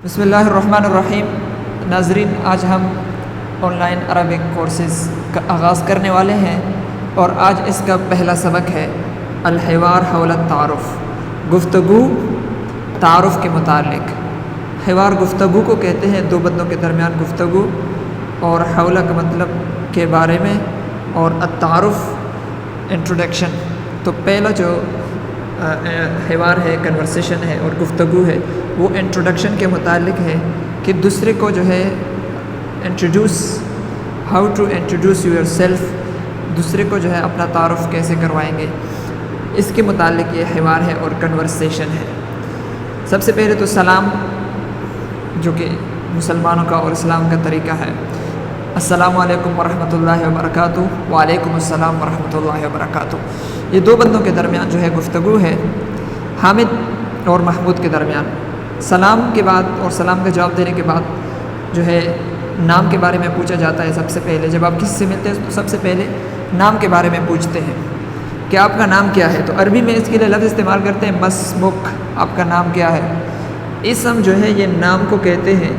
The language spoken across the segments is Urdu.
بسم اللہ الرحمن الرحیم۔ ناظرین، آج ہم آن لائن عربک کورسز کا آغاز کرنے والے ہیں اور آج اس کا پہلا سبق ہے الحوار حول التعارف، گفتگو تعارف کے متعلق۔ حوار گفتگو کو کہتے ہیں، دو بندوں کے درمیان گفتگو، اور حول کا مطلب کے بارے میں، اور التعارف انٹروڈکشن۔ تو پہلا جو حوار ہے، کنورسیشن ہے اور گفتگو ہے، وہ انٹروڈکشن کے متعلق ہے کہ دوسرے کو جو ہے how to introduce yourself, دوسرے کو جو ہے اپنا تعارف کیسے کروائیں گے، اس کے متعلق یہ حوار ہے اور کنورسیشن ہے۔ سب سے پہلے تو سلام، جو کہ مسلمانوں کا اور اسلام کا طریقہ ہے، السلام علیکم ورحمۃ اللہ وبرکاتہ، وعلیکم السلام ورحمۃ اللہ وبرکاتہ۔ یہ دو بندوں کے درمیان جو ہے گفتگو ہے، حامد اور محمود کے درمیان۔ سلام کے بعد اور سلام کا جواب دینے کے بعد جو ہے نام کے بارے میں پوچھا جاتا ہے۔ سب سے پہلے جب آپ کسی سے ملتے ہیں تو سب سے پہلے نام کے بارے میں پوچھتے ہیں کہ آپ کا نام کیا ہے۔ تو عربی میں اس کے لیے لفظ استعمال کرتے ہیں مسمک، آپ کا نام کیا ہے۔ اسم جو ہے یہ نام کو کہتے ہیں،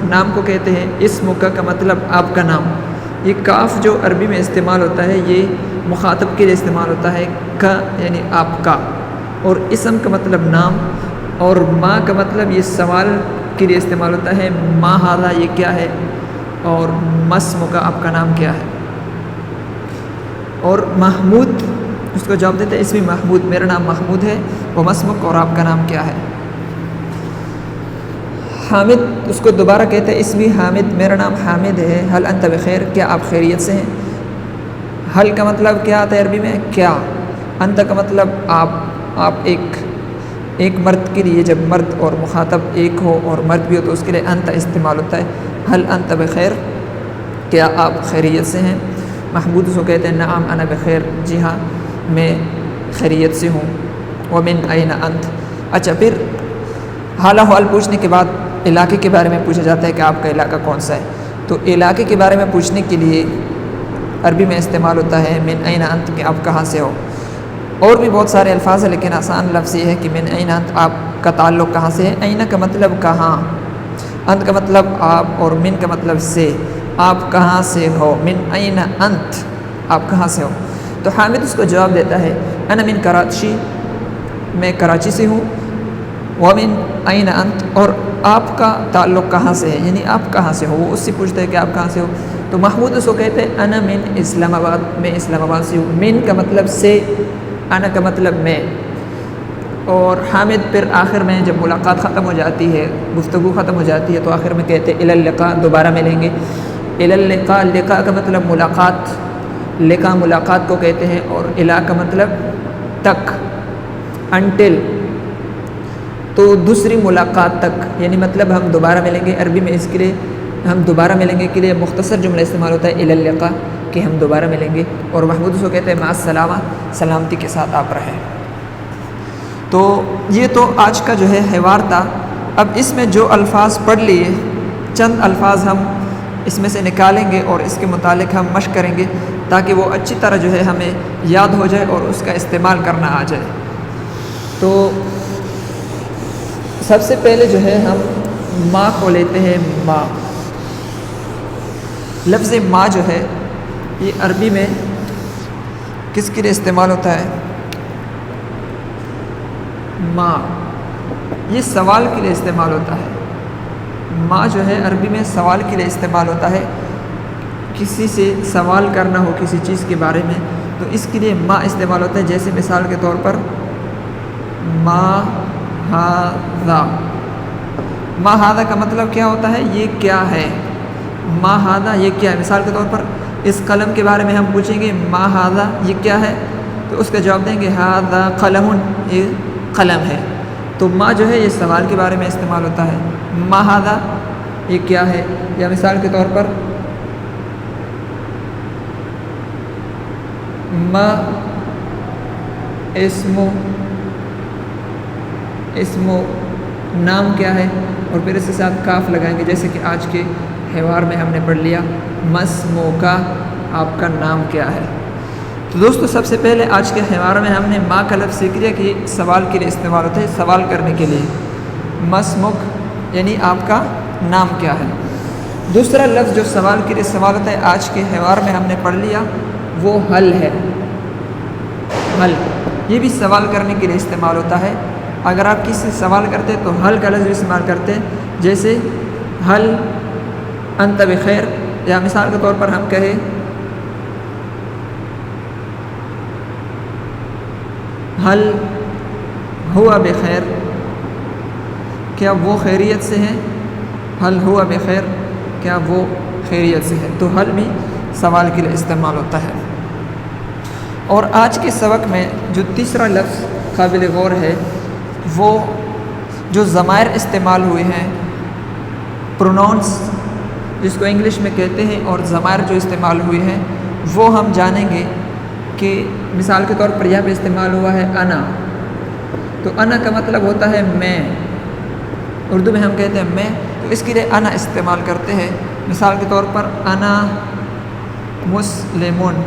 نام کو کہتے ہیں۔ اسمک کا مطلب آپ کا نام۔ یہ کاف جو عربی میں استعمال ہوتا ہے یہ مخاطب کے لیے استعمال ہوتا ہے، کا یعنی آپ کا، اور اسم کا مطلب نام، اور ما کا مطلب یہ سوال کے لیے استعمال ہوتا ہے، ما ھذا یہ کیا ہے، اور مسمک آپ کا نام کیا ہے۔ اور محمود اس کو جواب دیتے ہیں اسمی محمود، میرا نام محمود ہے، وہ مسمک اور آپ کا نام کیا ہے۔ حامد اس کو دوبارہ کہتے ہیں اسمی حامد، میرا نام حامد ہے، حل انت بخیر کیا آپ خیریت سے ہیں۔ حل کا مطلب کیا آتا ہے عربی میں، کیا۔ انت کا مطلب آپ ایک مرد کے لیے، جب مرد اور مخاطب ایک ہو اور مرد بھی ہو تو اس کے لیے انت استعمال ہوتا ہے، حل انت بخیر کیا آپ خیریت سے ہیں۔ محمود اس کو کہتے ہیں نعم انا بخیر، جی ہاں میں خیریت سے ہوں۔ ومن این انت، اچھا پھر حال احوال پوچھنے کے بعد علاقے کے بارے میں پوچھا جاتا ہے کہ آپ کا علاقہ کون سا ہے۔ تو علاقے کے بارے میں پوچھنے کے لیے عربی میں استعمال ہوتا ہے من این انت، کہ آپ کہاں سے ہو۔ اور بھی بہت سارے الفاظ ہیں لیکن آسان لفظ یہ ہے کہ من این انت، آپ کا تعلق کہاں سے ہے۔ این کا مطلب کہاں، انت کا مطلب آپ، اور من کا مطلب سے، آپ کہاں سے ہو۔ من این انت، آپ کہاں سے ہو۔ تو حامد اس کو جواب دیتا ہے انا من کراچی، میں کراچی سے ہوں۔ ومن این انت، اور آپ کا تعلق کہاں سے ہے، یعنی آپ کہاں سے ہو۔ وہ اس سے پوچھتا ہے کہ آپ کہاں سے ہو۔ تو محمود اس کو کہتے ہیں انا من اسلام آباد، میں اسلام آباد سے ہوں۔ من کا مطلب سے، انا کا مطلب میں۔ اور حامد پھر آخر میں جب ملاقات ختم ہو جاتی ہے، گفتگو ختم ہو جاتی ہے، تو آخر میں کہتے ہیں الی اللقاء، دوبارہ ملیں گے۔ الی اللقاء، لقاء کا مطلب ملاقات، لقاء ملاقات کو کہتے ہیں، اور الی کا مطلب تک، انٹل، تو دوسری ملاقات تک، یعنی مطلب ہم دوبارہ ملیں گے۔ عربی میں اس کے لیے ہم دوبارہ ملیں گے کے لیے مختصر جملہ استعمال ہوتا ہے الی اللقاء، کہ ہم دوبارہ ملیں گے۔ اور محمود اس کو کہتے ہیں مع السلامہ، سلامتی کے ساتھ آپ رہیں۔ تو یہ تو آج کا جو ہے حوار تھا۔ اب اس میں جو الفاظ پڑھ لیے، چند الفاظ ہم اس میں سے نکالیں گے اور اس کے متعلق ہم مشق کریں گے تاکہ وہ اچھی طرح جو ہے ہمیں یاد ہو جائے اور اس کا استعمال کرنا آ جائے۔ تو سب سے پہلے جو ہے ہم ماں کو لیتے ہیں، ماں۔ لفظ ماں جو ہے یہ عربی میں کس کے لیے استعمال ہوتا ہے، ماں، یہ سوال کے لیے استعمال ہوتا ہے۔ ماں جو ہے عربی میں سوال کے لیے استعمال ہوتا ہے، کسی سے سوال کرنا ہو کسی چیز کے بارے میں تو اس کے لیے ماں استعمال ہوتا ہے۔ جیسے مثال کے طور پر ما ھذا، ما ھذا کا مطلب کیا ہوتا ہے، یہ کیا ہے۔ ما ھذا یہ کیا ہے، مثال کے طور پر اس قلم کے بارے میں ہم پوچھیں گے ما ھذا یہ کیا ہے، تو اس کا جواب دیں گے ھذا قلم، یہ قلم ہے۔ تو ما جو ہے یہ سوال کے بارے میں استعمال ہوتا ہے، ما ھذا یہ کیا ہے۔ یا مثال کے طور پر ما اسمو نام کیا ہے، اور پھر اس کے ساتھ کاف لگائیں گے، جیسے کہ آج کے حوار میں ہم نے پڑھ لیا مسموکا، آپ کا نام کیا ہے۔ تو دوستو سب سے پہلے آج کے حوار میں ہم نے ماں کا لفظ سیکھ لیا کہ سوال کے لیے استعمال ہوتا ہے، سوال کرنے کے لیے۔ مسمک یعنی آپ کا نام کیا ہے۔ دوسرا لفظ جو سوال کے لیے استعمال ہوتا ہے آج کے حوار میں ہم نے پڑھ لیا، وہ حل ہے۔ حل یہ بھی سوال کرنے کے لیے استعمال ہوتا ہے۔ اگر آپ کسی سے سوال کرتے ہیں تو حل کا لفظ بھی استعمال کرتے ہیں، جیسے حل انت بخیر، یا مثال کے طور پر ہم کہیں حل ہوا بخیر، کیا وہ خیریت سے ہیں؟ حل ہوا بخیر، کیا وہ خیریت سے ہے؟ تو حل بھی سوال کے لیے استعمال ہوتا ہے۔ اور آج کے سبق میں جو تیسرا لفظ قابل غور ہے، وہ جو ضمائر استعمال ہوئے ہیں، پروناؤنس جس کو انگلش میں کہتے ہیں، اور ضمائر جو استعمال ہوئے ہیں وہ ہم جانیں گے کہ مثال کے طور پر یہاں پہ استعمال ہوا ہے انا، تو انا کا مطلب ہوتا ہے میں، اردو میں ہم کہتے ہیں میں، تو اس کے لیے انا استعمال کرتے ہیں۔ مثال کے طور پر انا مسلمون،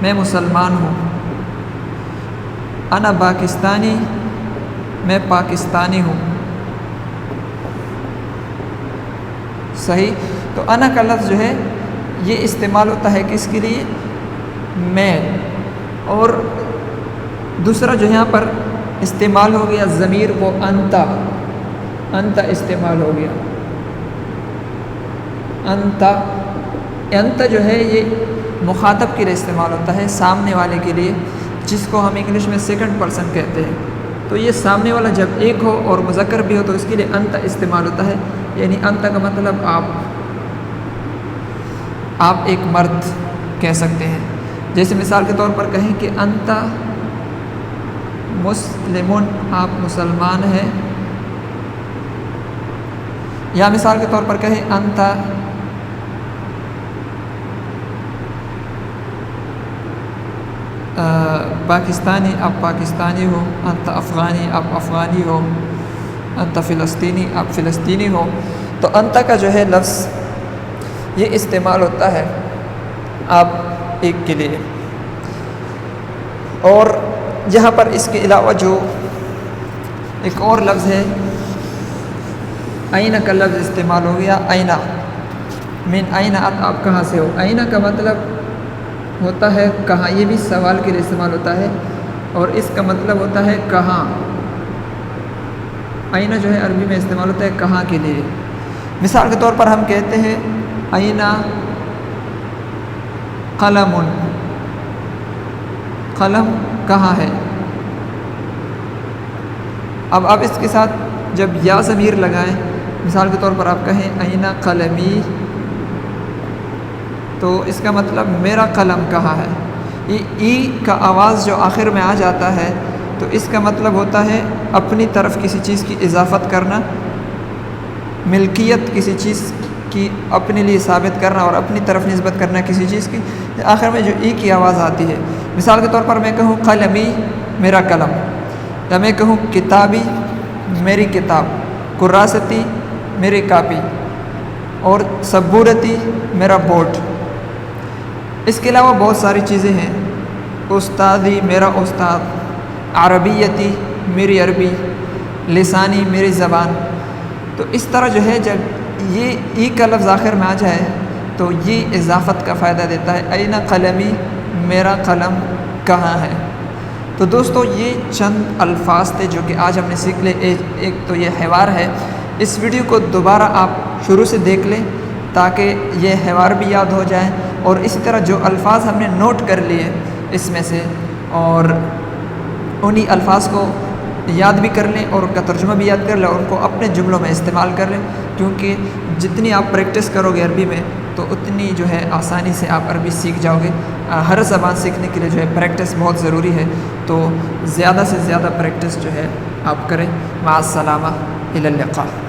میں مسلمان ہوں۔ انا پاکستانی، میں پاکستانی ہوں۔ صحیح؟ تو انا کا لفظ جو ہے یہ استعمال ہوتا ہے کس کے لیے؟ میں۔ اور دوسرا جو یہاں پر استعمال ہو گیا ضمیر، وہ انتا، انتا استعمال ہو گیا۔ انتا، انتا جو ہے یہ مخاطب کے لیے استعمال ہوتا ہے، سامنے والے کے لیے، جس کو ہم انگلش میں سیکنڈ پرسن کہتے ہیں۔ تو یہ سامنے والا جب ایک ہو اور مذکر بھی ہو تو اس کے لیے انتا استعمال ہوتا ہے، یعنی انتا کا مطلب آپ ایک مرد کہہ سکتے ہیں۔ جیسے مثال کے طور پر کہیں کہ انتا مسلمون، آپ مسلمان ہیں، یا مثال کے طور پر کہیں انتا پاکستانی، آپ پاکستانی ہو، انتا افغانی، آپ افغانی ہو، انتا فلسطینی، آپ فلسطینی ہو۔ تو انتا کا جو ہے لفظ یہ استعمال ہوتا ہے آپ ایک کے لیے۔ اور یہاں پر اس کے علاوہ جو ایک اور لفظ ہے آئینہ کا لفظ استعمال ہو گیا، آئینہ، من آئینہ، آپ کہاں سے ہو؟ آئینہ کا مطلب ہوتا ہے کہاں، یہ بھی سوال کے لیے استعمال ہوتا ہے، اور اس کا مطلب ہوتا ہے کہاں۔ آئینہ جو ہے عربی میں استعمال ہوتا ہے کہاں کے لیے۔ مثال کے طور پر ہم کہتے ہیں آئینہ قلم، قلم کہاں ہے؟ اب آپ اس کے ساتھ جب یا ضمیر لگائیں، مثال کے طور پر آپ کہیں آئینہ قلمی، تو اس کا مطلب میرا قلم کہاں ہے۔ یہ ای کا آواز جو آخر میں آ جاتا ہے تو اس کا مطلب ہوتا ہے اپنی طرف کسی چیز کی اضافت کرنا، ملکیت کسی چیز کی اپنے لیے ثابت کرنا اور اپنی طرف نسبت کرنا کسی چیز کی۔ آخر میں جو ای کی آواز آتی ہے، مثال کے طور پر میں کہوں قلمی، میرا قلم، یا میں کہوں کتابی، میری کتاب، کراستی، میری کاپی، اور سبورتی، میرا بورڈ۔ اس کے علاوہ بہت ساری چیزیں ہیں، استادی، میرا استاد، عربیتی، میری عربی، لسانی، میری زبان۔ تو اس طرح جو ہے جب یہ ای کا لفظ آخر میں آ جائے تو یہ اضافت کا فائدہ دیتا ہے، اینہ قلمی، میرا قلم کہاں ہے۔ تو دوستو یہ چند الفاظ تھے جو کہ آج ہم نے سیکھ لے۔ ایک تو یہ حوار ہے، اس ویڈیو کو دوبارہ آپ شروع سے دیکھ لیں تاکہ یہ حوار بھی یاد ہو جائے، اور اسی طرح جو الفاظ ہم نے نوٹ کر لیے اس میں سے، اور انہی الفاظ کو یاد بھی کر لیں اور ان کا ترجمہ بھی یاد کر لیں اور ان کو اپنے جملوں میں استعمال کر لیں، کیونکہ جتنی آپ پریکٹس کرو گے عربی میں تو اتنی جو ہے آسانی سے آپ عربی سیکھ جاؤ گے۔ ہر زبان سیکھنے کے لیے جو ہے پریکٹس بہت ضروری ہے، تو زیادہ سے زیادہ پریکٹس جو ہے آپ کریں۔ مع السلامہ، الی اللقاء۔